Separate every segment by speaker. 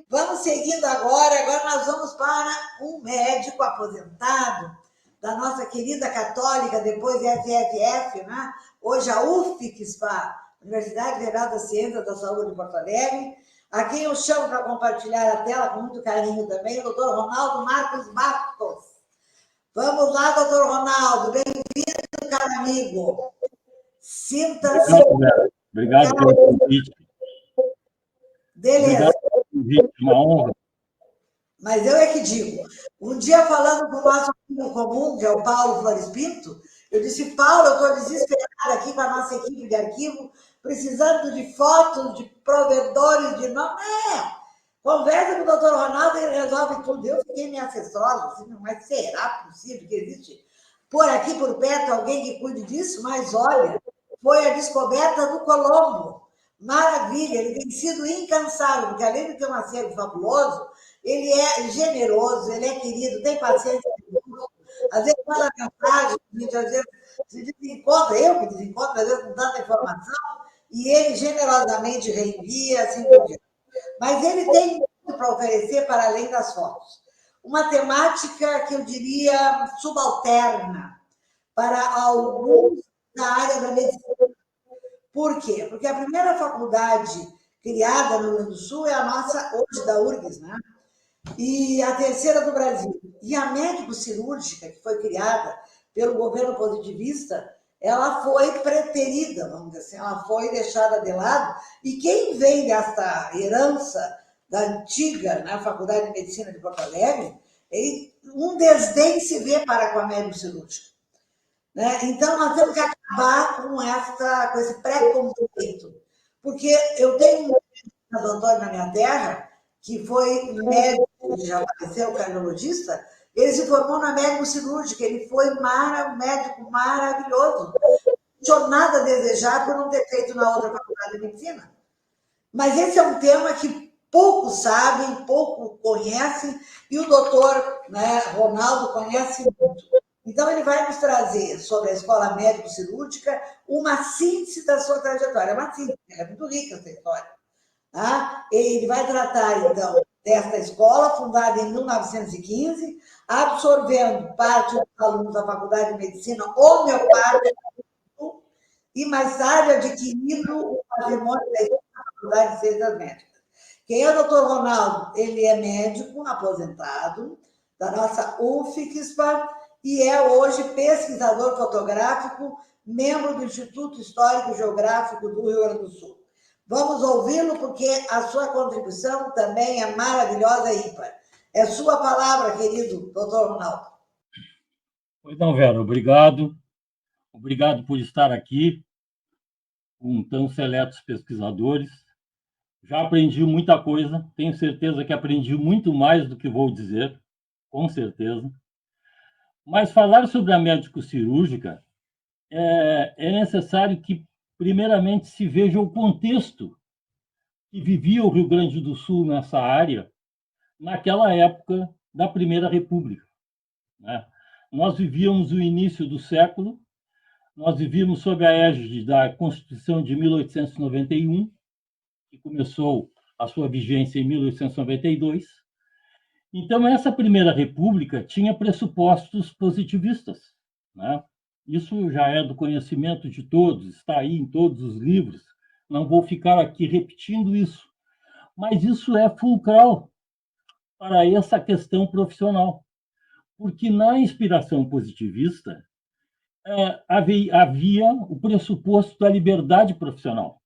Speaker 1: Vamos seguindo agora. Agora nós vamos para um médico aposentado da nossa querida católica, depois FFF, né? Hoje a UFSPA, Universidade Federal da Ciência da Saúde de Porto Alegre, a quem eu chamo para compartilhar a tela com muito carinho também, o doutor Ronaldo Marcos Bastos. Vamos lá, doutor Ronaldo, bem-vindo, caro amigo. Sinta-se...
Speaker 2: Obrigado pelo convite.
Speaker 1: Beleza.
Speaker 2: Obrigado pelo convite, uma honra.
Speaker 1: Mas eu é que digo, um dia falando com o nosso amigo comum, que é o Paulo Flores Pinto, eu disse, Paulo, eu estou desesperada aqui com a nossa equipe de arquivo, precisando de fotos, de provedores, de nome. Conversa com o doutor Ronaldo e ele resolve tudo. Eu fiquei minha assessora, assim, mas será possível que existe por aqui, por perto, alguém que cuide disso? Mas olha, foi a descoberta do Colombo. Maravilha, ele tem sido incansável, porque além de ter um acervo fabuloso, ele é generoso, ele é querido, tem paciência. Às vezes manda mensagem, às vezes se desencontra, eu que desencontro, às vezes com tanta informação, e ele generosamente reenvia, assim por diante. Mas ele tem muito para oferecer para além das fotos. Uma temática que eu diria subalterna para alguns da área da medicina. Por quê? Porque a primeira faculdade criada no Rio Grande do Sul é a nossa, hoje da URGS, né? E a terceira do Brasil. E a médico-cirúrgica, que foi criada pelo governo positivista, ela foi preterida, vamos dizer assim, ela foi deixada de lado. E quem vem dessa herança da antiga, né, Faculdade de Medicina de Porto Alegre, um desdém se vê para com a médico-cirúrgica. Né? Então, nós temos que acabar com esse preconceito. Porque eu tenho um doutor na minha terra, que foi médico, já faleceu, cardiologista, ele se formou na médico-cirúrgica, ele foi um médico maravilhoso. Não tinha nada a desejar por não ter feito na outra faculdade de medicina. Mas esse é um tema que poucos sabem, pouco conhecem, e o doutor, né, Ronaldo conhece muito. Então, ele vai nos trazer sobre a escola médico-cirúrgica uma síntese da sua trajetória. É uma síntese, é muito rica essa história. Tá? Ele vai tratar, então, desta escola, fundada em 1915, absorvendo parte dos alunos da Faculdade de Medicina homeopática e, mais tarde, adquirindo o patrimônio da Faculdade de Ciências Médicas. Quem é o doutor Ronaldo? Ele é médico aposentado da nossa UFSPA e é hoje pesquisador fotográfico, membro do Instituto Histórico e Geográfico do Rio Grande do Sul. Vamos ouvi-lo, porque a sua contribuição também é maravilhosa e ímpar. É sua palavra, querido doutor Ronaldo.
Speaker 2: Pois não, Vera, obrigado. Obrigado por estar aqui com tão seletos pesquisadores. Já aprendi muita coisa, tenho certeza que aprendi muito mais do que vou dizer, com certeza. Mas falar sobre a médico-cirúrgica é necessário que, primeiramente, se veja o contexto que vivia o Rio Grande do Sul nessa área, naquela época da Primeira República. Né? Nós vivíamos o início do século, nós vivíamos sob a égide da Constituição de 1891, que começou a sua vigência em 1892. Então, essa Primeira República tinha pressupostos positivistas. Né? Isso já é do conhecimento de todos, está aí em todos os livros, não vou ficar aqui repetindo isso. Mas isso é fulcral para essa questão profissional, porque na inspiração positivista havia o pressuposto da liberdade profissional,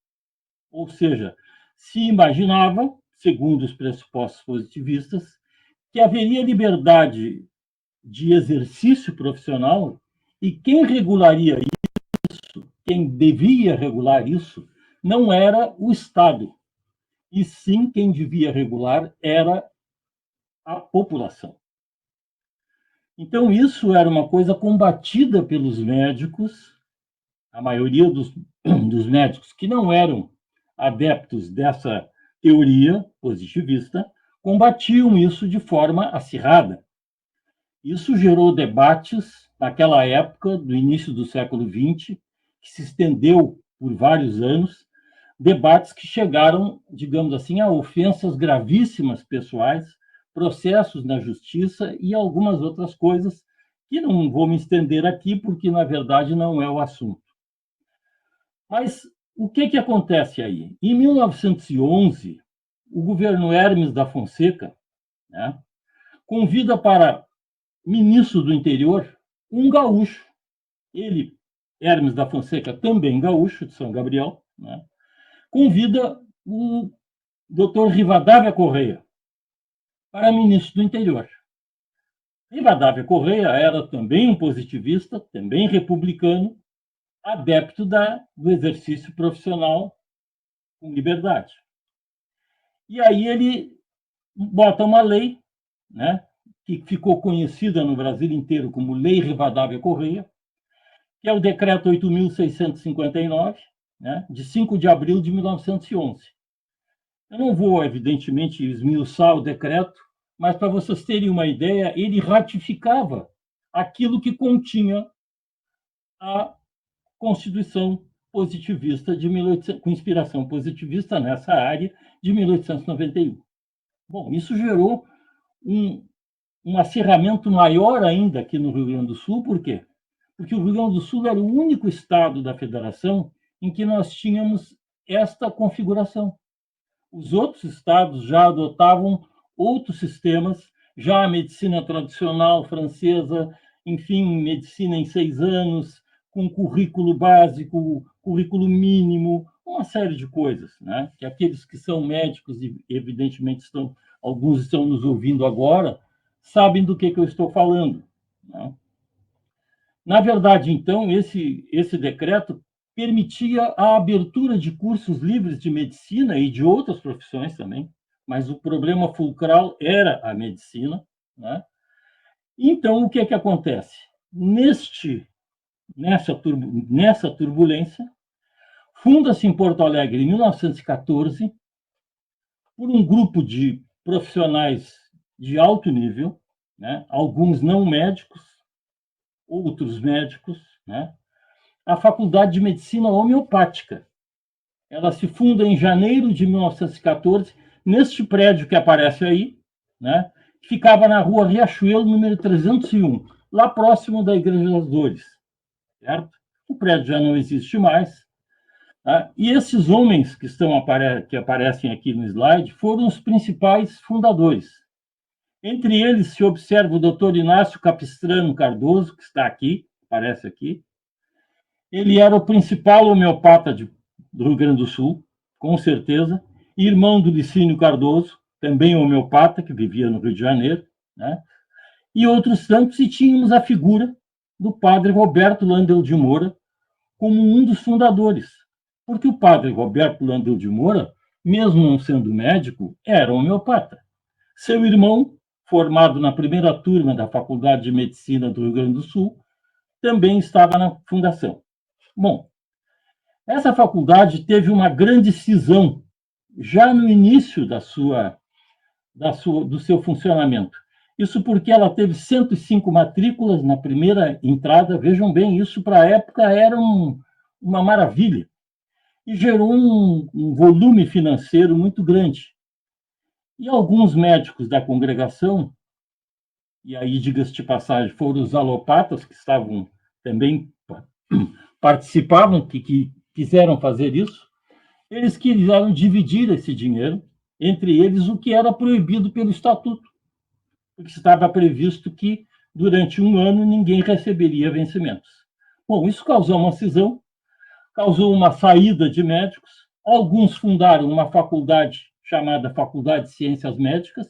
Speaker 2: ou seja, se imaginava, segundo os pressupostos positivistas, que haveria liberdade de exercício profissional e quem regularia isso, quem devia regular isso, não era o Estado, e sim quem devia regular era a população. Então, isso era uma coisa combatida pelos médicos, a maioria dos médicos que não eram adeptos dessa teoria positivista, combatiam isso de forma acirrada. Isso gerou debates naquela época, do início do século XX, que se estendeu por vários anos, debates que chegaram, digamos assim, a ofensas gravíssimas pessoais, processos na justiça e algumas outras coisas que não vou me estender aqui, porque, na verdade, não é o assunto. Mas o que acontece aí? Em 1911, o governo Hermes da Fonseca, né, convida para ministro do interior um gaúcho. Ele, Hermes da Fonseca, também gaúcho, de São Gabriel, né, convida o Dr. Rivadavia Correia para ministro do interior. Rivadavia Correia era também um positivista, também republicano, adepto do exercício profissional com liberdade. E aí ele bota uma lei, né, que ficou conhecida no Brasil inteiro como Lei Rivadavia Correia, que é o Decreto 8.659, né, de 5 de abril de 1911. Eu não vou, evidentemente, esmiuçar o decreto, mas para vocês terem uma ideia, ele ratificava aquilo que continha a Constituição positivista de 1800, com inspiração positivista nessa área de 1891. Bom, isso gerou um acirramento maior ainda aqui no Rio Grande do Sul, por quê? Porque o Rio Grande do Sul era o único estado da federação em que nós tínhamos esta configuração. Os outros estados já adotavam outros sistemas, já a medicina tradicional francesa, enfim, medicina em 6 anos, com currículo básico, currículo mínimo, uma série de coisas, né? Que aqueles que são médicos e evidentemente alguns estão nos ouvindo agora, sabem do que eu estou falando, né? Na verdade, então, esse decreto permitia a abertura de cursos livres de medicina e de outras profissões também, mas o problema fulcral era a medicina, né? Então, o que acontece? Nessa turbulência, funda-se em Porto Alegre, em 1914, por um grupo de profissionais de alto nível, né? Alguns não médicos, outros médicos, né? A Faculdade de Medicina Homeopática. Ela se funda em janeiro de 1914, neste prédio que aparece aí, né? Ficava na rua Riachuelo, número 301, lá próximo da Igreja das Dores, certo? O prédio já não existe mais. Tá? E esses homens que aparecem aqui no slide foram os principais fundadores. Entre eles se observa o Dr. Inácio Capistrano Cardoso, que está aqui, aparece aqui. Ele era o principal homeopata do Rio Grande do Sul, com certeza, irmão do Licínio Cardoso, também homeopata, que vivia no Rio de Janeiro, né? E outros tantos, e tínhamos a figura do padre Roberto Landel de Moura como um dos fundadores, porque o padre Roberto Landel de Moura, mesmo não sendo médico, era homeopata. Seu irmão, formado na primeira turma da Faculdade de Medicina do Rio Grande do Sul, também estava na fundação. Bom, essa faculdade teve uma grande cisão já no início do seu funcionamento. Isso porque ela teve 105 matrículas na primeira entrada. Vejam bem, isso para a época era uma maravilha. E gerou um volume financeiro muito grande. E alguns médicos da congregação, e aí, diga-se de passagem, foram os alopatas que estavam também participavam, que quiseram fazer isso, eles quiseram dividir esse dinheiro entre eles, o que era proibido pelo estatuto, porque estava previsto que durante 1 ano ninguém receberia vencimentos. Bom, isso causou uma cisão, causou uma saída de médicos. Alguns fundaram uma faculdade chamada Faculdade de Ciências Médicas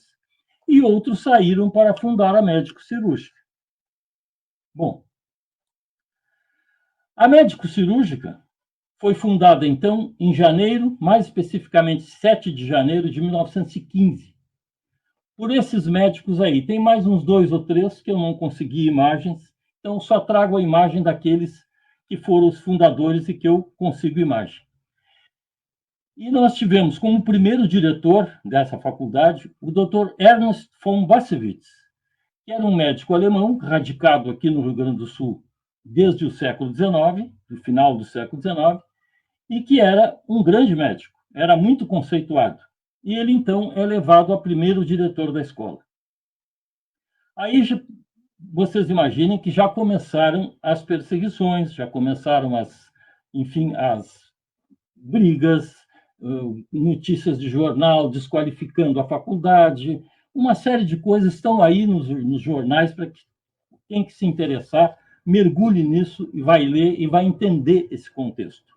Speaker 2: e outros saíram para fundar a Médico Cirúrgica. Bom, a Médico Cirúrgica foi fundada, então, em janeiro, mais especificamente 7 de janeiro de 1915, por esses médicos aí. Tem mais uns 2 ou 3 que eu não consegui imagens, então só trago a imagem daqueles que foram os fundadores e que eu consigo imagem. E nós tivemos como primeiro diretor dessa faculdade o Dr. Ernst von Bassewitz, que era um médico alemão, radicado aqui no Rio Grande do Sul desde o século XIX, no final do século XIX, e que era um grande médico, era muito conceituado. E ele, então, é levado a primeiro diretor da escola. Aí vocês imaginem que já começaram as perseguições, já começaram enfim, as brigas, notícias de jornal desqualificando a faculdade, uma série de coisas estão aí nos jornais para que quem que se interessar mergulhe nisso e vai ler e vai entender esse contexto.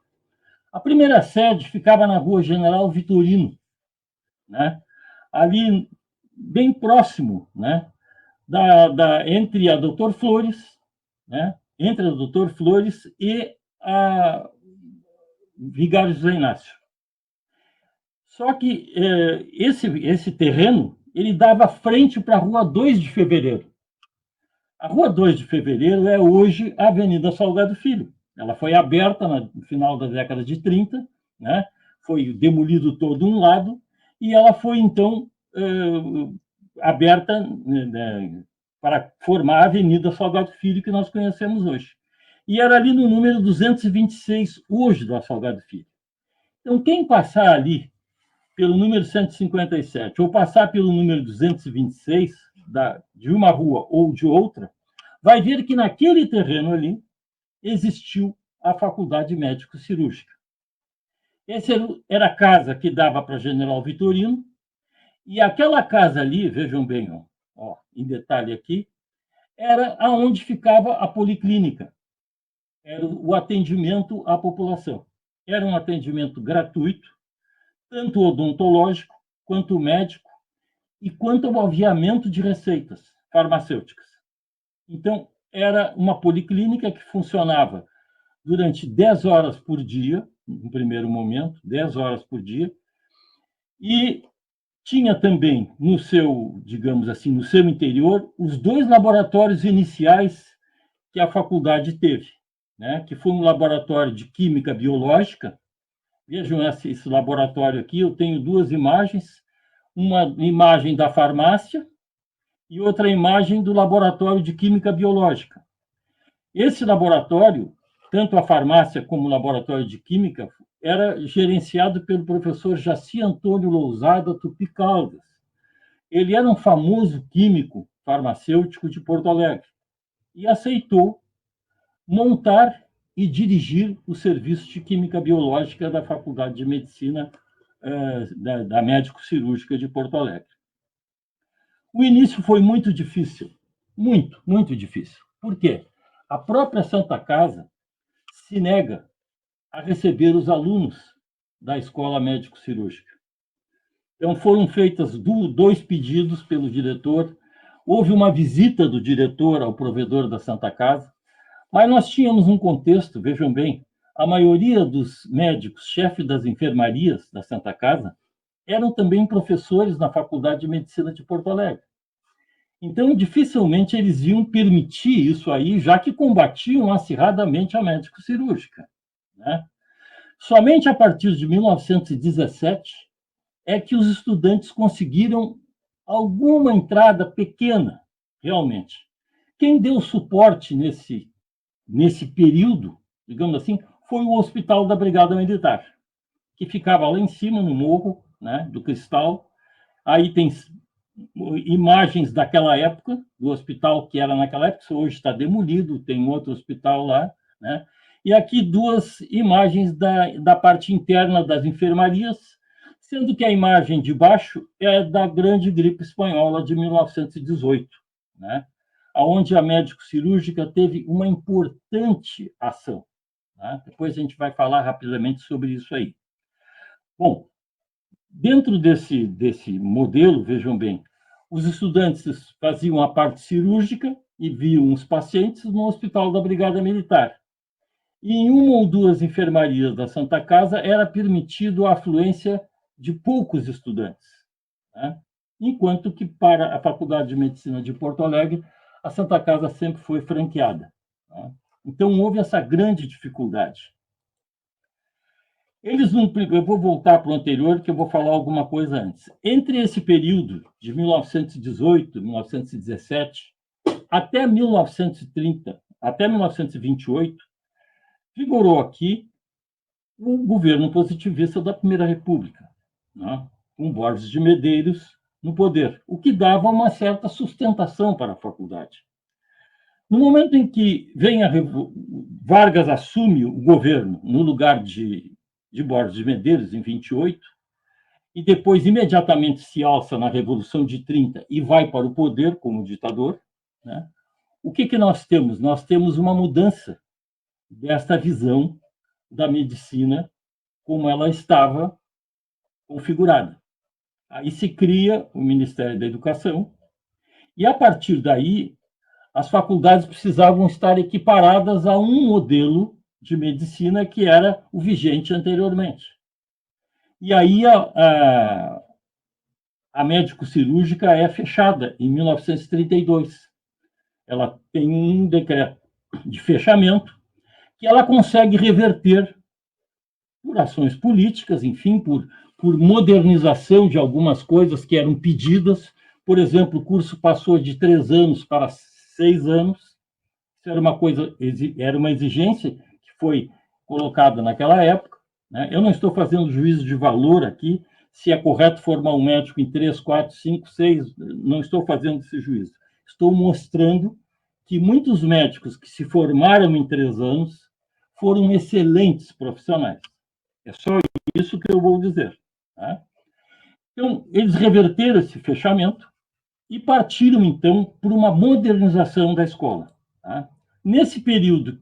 Speaker 2: A primeira sede ficava na Rua General Vitorino, né? Ali bem próximo, né? Entre a Doutor Flores, né? Entre a Doutor Flores e a Vigário José Inácio. Só que esse terreno ele dava frente para a Rua 2 de Fevereiro. A Rua 2 de Fevereiro é hoje a Avenida Salgado Filho. Ela foi aberta no final da década de 30, né? Foi demolido todo um lado, e ela foi, então, aberta, né, para formar a Avenida Salgado Filho, que nós conhecemos hoje. E era ali no número 226, hoje, da Salgado Filho. Então, quem passar ali pelo número 157 ou passar pelo número 226, de uma rua ou de outra, vai ver que naquele terreno ali existiu a Faculdade Médico-Cirúrgica. Essa era a casa que dava para General Vitorino, e aquela casa ali, vejam bem, ó, em detalhe aqui, era aonde ficava a policlínica, era o atendimento à população. Era um atendimento gratuito, tanto odontológico, quanto médico, e quanto ao aviamento de receitas farmacêuticas. Então, era uma policlínica que funcionava durante 10 horas por dia, no primeiro momento, 10 horas por dia, e tinha também no seu, digamos assim, no seu interior, os 2 laboratórios iniciais que a faculdade teve, né? Que foi um laboratório de química biológica. Vejam esse laboratório aqui, eu tenho 2 imagens, uma imagem da farmácia e outra imagem do laboratório de química biológica. Esse laboratório, tanto a farmácia como o laboratório de química, era gerenciado pelo professor Jaci Antônio Lousada Tupi Caldas. Ele era um famoso químico farmacêutico de Porto Alegre e aceitou montar e dirigir o serviço de química biológica da Faculdade de Medicina da Médico-Cirúrgica de Porto Alegre. O início foi muito difícil, muito, muito difícil. Por quê? A própria Santa Casa se nega a receber os alunos da Escola Médico-Cirúrgica. Então, foram feitos 2 pedidos pelo diretor, houve uma visita do diretor ao provedor da Santa Casa, mas nós tínhamos um contexto, vejam bem, a maioria dos médicos, chefes das enfermarias da Santa Casa, eram também professores na Faculdade de Medicina de Porto Alegre. Então, dificilmente eles iam permitir isso aí, já que combatiam acirradamente a médico-cirúrgica, né? Somente a partir de 1917 é que os estudantes conseguiram alguma entrada pequena, realmente. Quem deu suporte nesse período, digamos assim, foi o Hospital da Brigada Militar, que ficava lá em cima, no morro, né, do Cristal. Aí tem imagens daquela época, do hospital que era naquela época, hoje está demolido, tem outro hospital lá, né? E aqui 2 imagens da parte interna das enfermarias, sendo que a imagem de baixo é da grande gripe espanhola de 1918, né? Onde a médico-cirúrgica teve uma importante ação, né? Depois a gente vai falar rapidamente sobre isso aí. Bom, dentro desse modelo, vejam bem, os estudantes faziam a parte cirúrgica e viam os pacientes no Hospital da Brigada Militar. E em 1 ou 2 enfermarias da Santa Casa era permitido a afluência de poucos estudantes, né? Enquanto que para a Faculdade de Medicina de Porto Alegre, a Santa Casa sempre foi franqueada, né? Então houve essa grande dificuldade. Eles não, eu vou voltar para o anterior, que eu vou falar alguma coisa antes. Entre esse período de 1918, 1917, até 1930, até 1928, vigorou aqui o governo positivista da Primeira República, né? Com Borges de Medeiros no poder, o que dava uma certa sustentação para a faculdade. No momento em que Vargas assume o governo no lugar de Borges de Medeiros, em 28, e depois imediatamente se alça na Revolução de 30 e vai para o poder como ditador, né? O que nós temos? Nós temos uma mudança desta visão da medicina como ela estava configurada. Aí se cria o Ministério da Educação, e a partir daí as faculdades precisavam estar equiparadas a um modelo de medicina que era o vigente anteriormente. E aí a médico-cirúrgica é fechada em 1932. Ela tem um decreto de fechamento que ela consegue reverter por ações políticas, enfim, por modernização de algumas coisas que eram pedidas. Por exemplo, o curso passou de 3 anos para 6 anos. Isso era uma exigência que foi colocada naquela época, né? Eu não estou fazendo juízo de valor aqui, se é correto formar um médico em 3, 4, 5, 6, não estou fazendo esse juízo. Estou mostrando que muitos médicos que se formaram em 3 anos foram excelentes profissionais. É só isso que eu vou dizer. Tá? Então, eles reverteram esse fechamento e partiram, então, por uma modernização da escola. Tá? Nesse período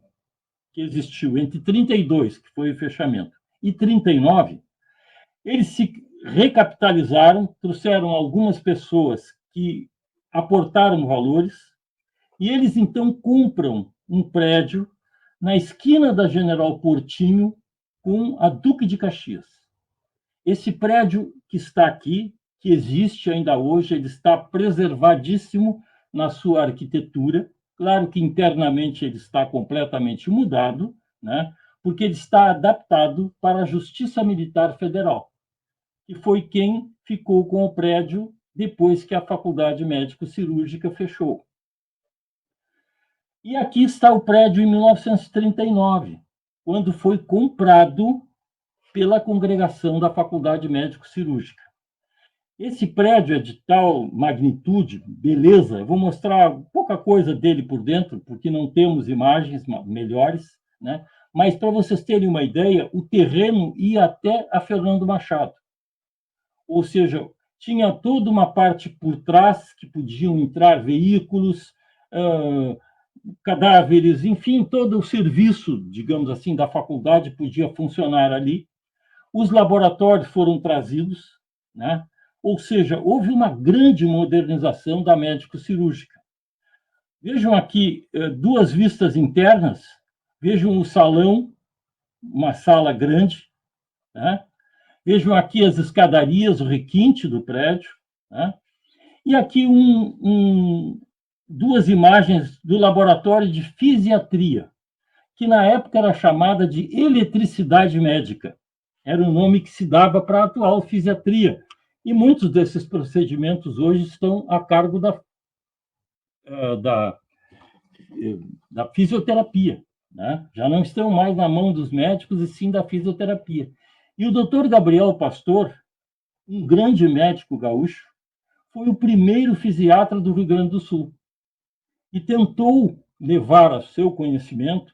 Speaker 2: que existiu entre 32, que foi o fechamento, e 39, eles se recapitalizaram, trouxeram algumas pessoas que aportaram valores, e eles, então, compram um prédio na esquina da General Portinho com a Duque de Caxias. Esse prédio que está aqui, que existe ainda hoje, ele está preservadíssimo na sua arquitetura. Claro que internamente ele está completamente mudado, né? Porque ele está adaptado para a Justiça Militar Federal, que foi quem ficou com o prédio depois que a Faculdade Médico-Cirúrgica fechou. E aqui está o prédio em 1939, quando foi comprado pela congregação da Faculdade Médico-Cirúrgica. Esse prédio é de tal magnitude, beleza, eu vou mostrar pouca coisa dele por dentro, porque não temos imagens melhores, né? Mas para vocês terem uma ideia, o terreno ia até a Fernando Machado. Ou seja, tinha toda uma parte por trás que podiam entrar veículos, cadáveres, enfim, todo o serviço, digamos assim, da faculdade podia funcionar ali. Os laboratórios foram trazidos, né? Ou seja, houve uma grande modernização da médico-cirúrgica. Vejam aqui 2 vistas internas, vejam o salão, uma sala grande, né? Vejam aqui as escadarias, o requinte do prédio, né? E aqui 2 imagens do laboratório de fisiatria, que na época era chamada de eletricidade médica. Era o nome que se dava para a atual fisiatria. E muitos desses procedimentos hoje estão a cargo da fisioterapia, né? Já não estão mais na mão dos médicos, e sim da fisioterapia. E o doutor Gabriel Pastor, um grande médico gaúcho, foi o primeiro fisiatra do Rio Grande do Sul e tentou levar o seu conhecimento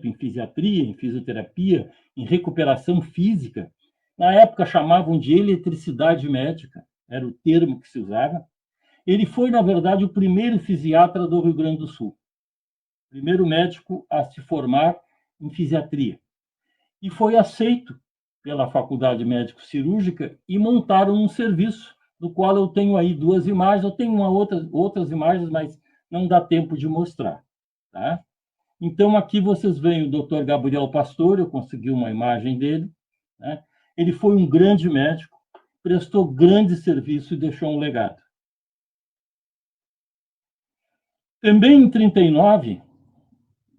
Speaker 2: em fisiatria, em fisioterapia, em recuperação física. Na época chamavam de eletricidade médica, era o termo que se usava. Ele foi, na verdade, o primeiro fisiatra do Rio Grande do Sul, o primeiro médico a se formar em fisiatria. E foi aceito pela Faculdade Médico-Cirúrgica e montaram um serviço, do qual eu tenho aí 2 imagens, eu tenho outras imagens, mas não dá tempo de mostrar. Tá? Então, aqui vocês veem o Dr. Gabriel Pastor, eu consegui uma imagem dele, né? Ele foi um grande médico, prestou grande serviço e deixou um legado. Também em 39,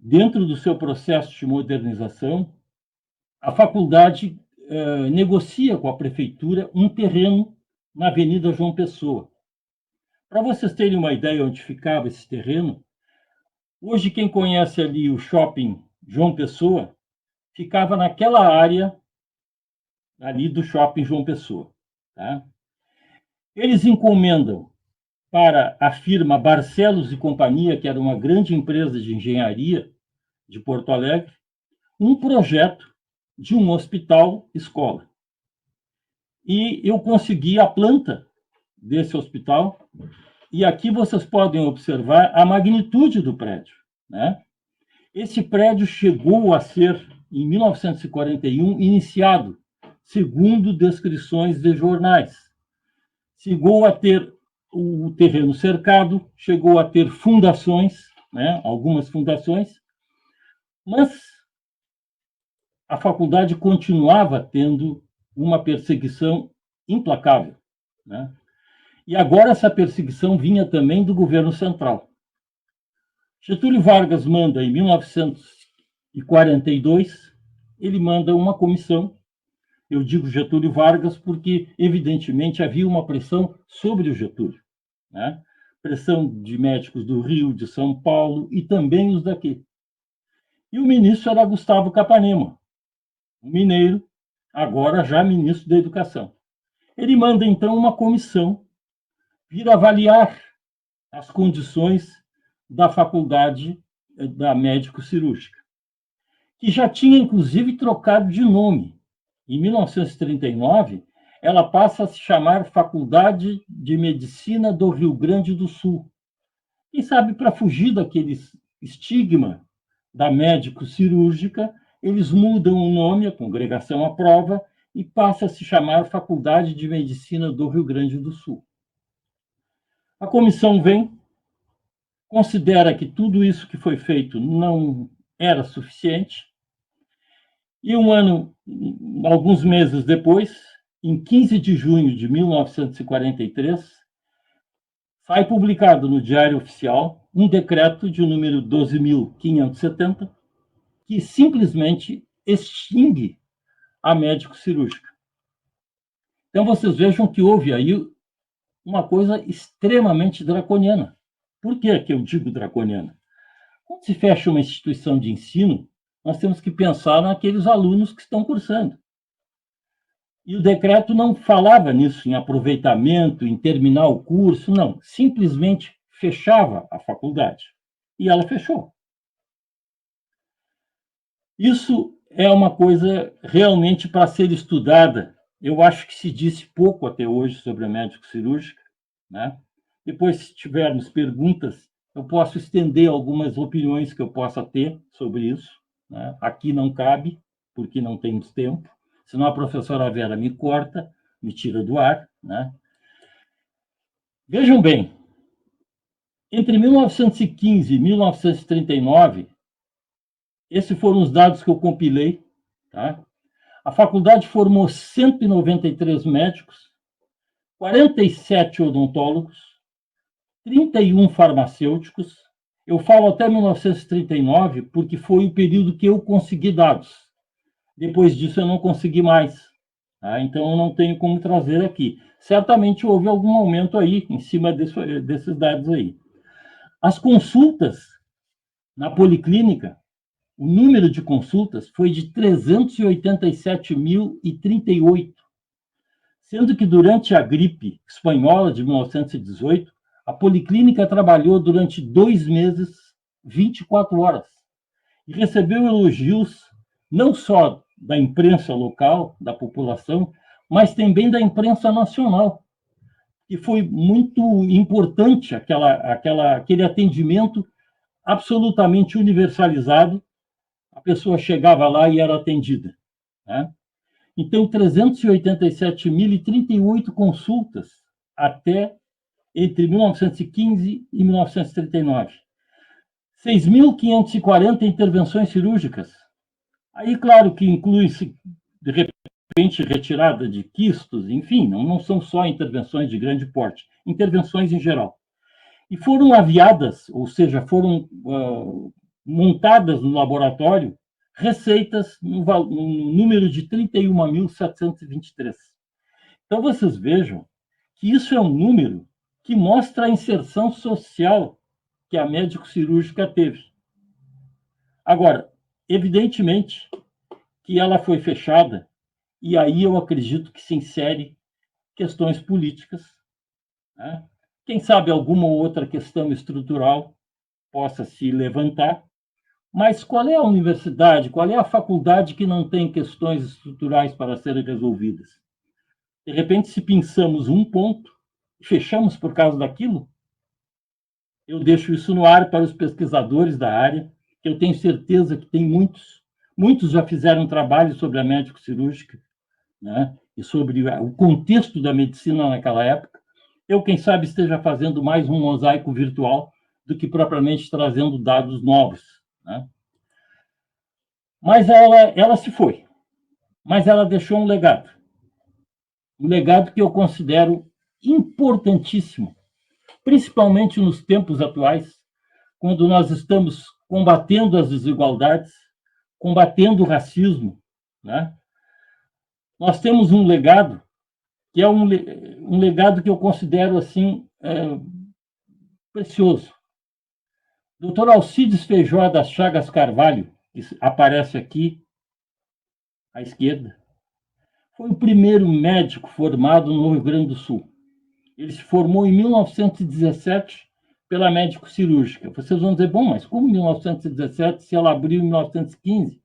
Speaker 2: dentro do seu processo de modernização, a faculdade negocia com a prefeitura um terreno na Avenida João Pessoa. Para vocês terem uma ideia onde ficava esse terreno, hoje quem conhece ali o shopping João Pessoa, ficava naquela área ali do Shopping João Pessoa. Tá? Eles encomendam para a firma Barcelos e Companhia, que era uma grande empresa de engenharia de Porto Alegre, um projeto de um hospital-escola. E eu consegui a planta desse hospital, e aqui vocês podem observar a magnitude do prédio. Né? Esse prédio chegou a ser, em 1941, iniciado, segundo descrições de jornais. Chegou a ter o terreno cercado, chegou a ter fundações, né? Algumas fundações, mas a faculdade continuava tendo uma perseguição implacável. Né? E agora essa perseguição vinha também do governo central. Getúlio Vargas manda, em 1942, ele manda uma comissão. Eu digo Getúlio Vargas porque, evidentemente, havia uma pressão sobre o Getúlio. Né? Pressão de médicos do Rio, de São Paulo e também os daqui. E o ministro era Gustavo Capanema, um mineiro, agora já ministro da Educação. Ele manda, então, uma comissão vir avaliar as condições da faculdade da médico-cirúrgica, que já tinha, inclusive, trocado de nome. Em 1939, ela passa a se chamar Faculdade de Medicina do Rio Grande do Sul. Quem sabe, para fugir daquele estigma da médico-cirúrgica, eles mudam o nome, a congregação aprova, e passa a se chamar Faculdade de Medicina do Rio Grande do Sul. A comissão vem, considera que tudo isso que foi feito não era suficiente, e alguns meses depois, em 15 de junho de 1943, sai publicado no Diário Oficial um decreto de número 12.570, que simplesmente extingue a médico-cirúrgica. Então, vocês vejam que houve aí uma coisa extremamente draconiana. Por que eu digo draconiana? Quando se fecha uma instituição de ensino, nós temos que pensar naqueles alunos que estão cursando. E o decreto não falava nisso, em aproveitamento, em terminar o curso, não. Simplesmente fechava a faculdade. E ela fechou. Isso é uma coisa realmente para ser estudada. Eu acho que se disse pouco até hoje sobre a médico-cirúrgica. Né? Depois, se tivermos perguntas, eu posso estender algumas opiniões que eu possa ter sobre isso. Né? Aqui não cabe, porque não temos tempo. Senão a professora Vera me corta, me tira do ar. Né? Vejam bem, entre 1915 e 1939, esses foram os dados que eu compilei. Tá? A faculdade formou 193 médicos, 47 odontólogos, 31 farmacêuticos. Eu falo até 1939 porque foi o período que eu consegui dados. Depois disso eu não consegui mais. Tá? Então eu não tenho como trazer aqui. Certamente houve algum aumento aí em cima desses dados aí. As consultas na policlínica, o número de consultas foi de 387.038, sendo que durante a gripe espanhola de 1918, a policlínica trabalhou durante 2 meses, 24 horas, e recebeu elogios não só da imprensa local, da população, mas também da imprensa nacional. E foi muito importante aquele atendimento absolutamente universalizado. A pessoa chegava lá e era atendida. Né? Então, 387.038 consultas até entre 1915 e 1939. 6.540 intervenções cirúrgicas. Aí, claro que inclui-se, de repente, retirada de quistos, enfim, não são só intervenções de grande porte, intervenções em geral. E foram aviadas, ou seja, foram montadas no laboratório receitas no número de 31.723. Então, vocês vejam que isso é um número que mostra a inserção social que a médico-cirúrgica teve. Agora, evidentemente que ela foi fechada, e aí eu acredito que se insere questões políticas, né? Quem sabe alguma outra questão estrutural possa se levantar, mas qual é a universidade, qual é a faculdade que não tem questões estruturais para serem resolvidas? De repente, se pensamos um ponto, fechamos por causa daquilo, eu deixo isso no ar para os pesquisadores da área, que eu tenho certeza que tem muitos já fizeram trabalho sobre a médico-cirúrgica, né? E sobre o contexto da medicina naquela época. Eu, quem sabe, esteja fazendo mais um mosaico virtual do que propriamente trazendo dados novos, né? Mas ela se foi, mas ela deixou um legado que eu considero importantíssimo, principalmente nos tempos atuais, quando nós estamos combatendo as desigualdades, combatendo o racismo, né? Nós temos um legado que é um legado que eu considero assim precioso. Dr. Alcides Feijó das Chagas Carvalho, que aparece aqui à esquerda, foi o primeiro médico formado no Rio Grande do Sul. Ele se formou em 1917 pela médico cirúrgica. Vocês vão dizer, bom, mas como 1917 se ela abriu em 1915?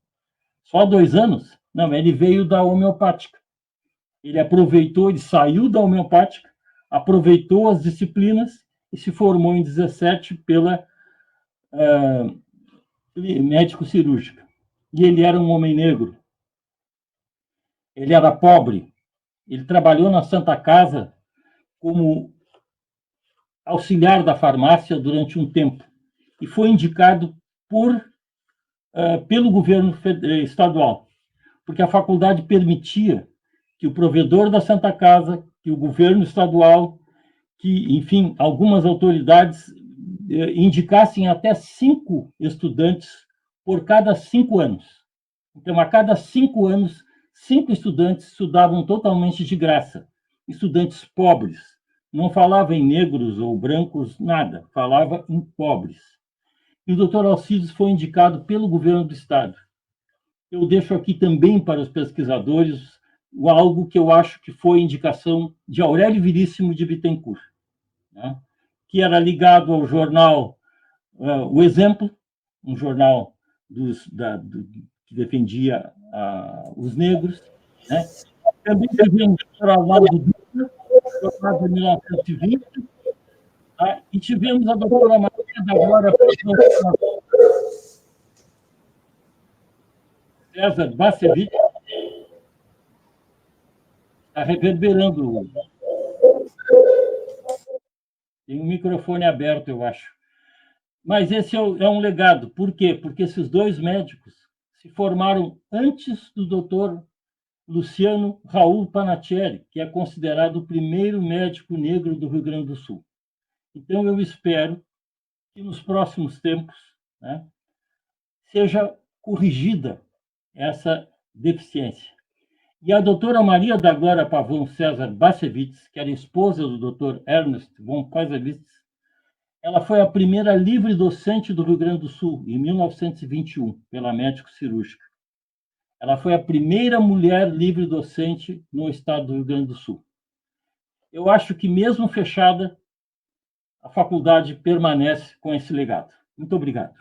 Speaker 2: Só 2 anos? Não, ele veio da homeopática. Ele aproveitou, ele saiu da homeopática, aproveitou as disciplinas e se formou em 17 pela médico cirúrgica. E ele era um homem negro. Ele era pobre. Ele trabalhou na Santa Casa como auxiliar da farmácia durante um tempo e foi indicado pelo governo estadual, porque a faculdade permitia que o provedor da Santa Casa, que o governo estadual, que, enfim, algumas autoridades indicassem até 5 estudantes por cada 5 anos. Então, a cada 5 anos, 5 estudantes estudavam totalmente de graça. Estudantes pobres. Não falava em negros ou brancos, nada. Falava em pobres. E o doutor Alcides foi indicado pelo governo do Estado. Eu deixo aqui também para os pesquisadores algo que eu acho que foi indicação de Aurélio Veríssimo de Bittencourt, né? Que era ligado ao jornal O Exemplo, um jornal que defendia os negros, né? Também tivemos o doutor Arnaldo Dutra, formado em 1920, tá? E tivemos a doutora Maria da Glória César Bacevich, está reverberando. Tem um microfone aberto, eu acho. Mas esse é um legado. Por quê? Porque esses 2 médicos se formaram antes do doutor Luciano Raul Panatieri, que é considerado o primeiro médico negro do Rio Grande do Sul. Então, eu espero que nos próximos tempos, né, seja corrigida essa deficiência. E a doutora Maria da Glória Pavão César Bacevich, que era esposa do doutor Ernest von Clausewitz, ela foi a primeira livre docente do Rio Grande do Sul, em 1921, pela médico cirúrgica. Ela foi a primeira mulher livre docente no estado do Rio Grande do Sul. Eu acho que, mesmo fechada, a faculdade permanece com esse legado. Muito obrigado.